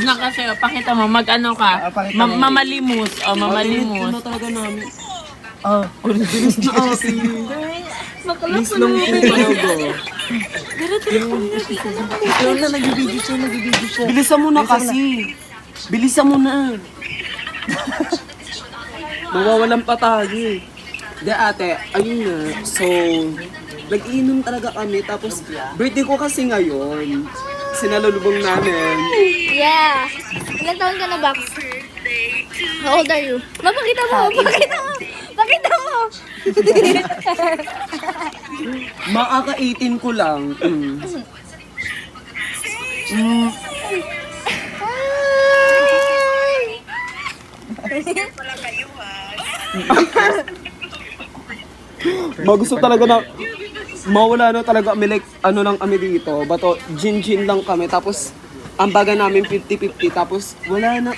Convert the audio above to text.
Na kasi, pakita mo, mag-ano ka, Pakita mo. mamalimos. O, mamalimos. Ano talaga namin. Oh, Bilis na ate. Bilis lang po talaga. Ikaw na, nag-video siya. Bilisan mo na kasi. Bilisan mo na. Mawawalan pa tayo eh. De ate, ayun na. So, nag-iinom talaga kami. Tapos, birthday ko kasi ngayon. Sinalulubong namin. Yeah. Ilan taon ka na, Bax? How old are you? Mapakita mo! Pakita mo! Pakita mo! Makaka-18 ko lang. Magusto talaga na mawala na talaga kami like ano lang kami dito. Bato gin lang kami tapos ang baga namin 50-50 tapos wala na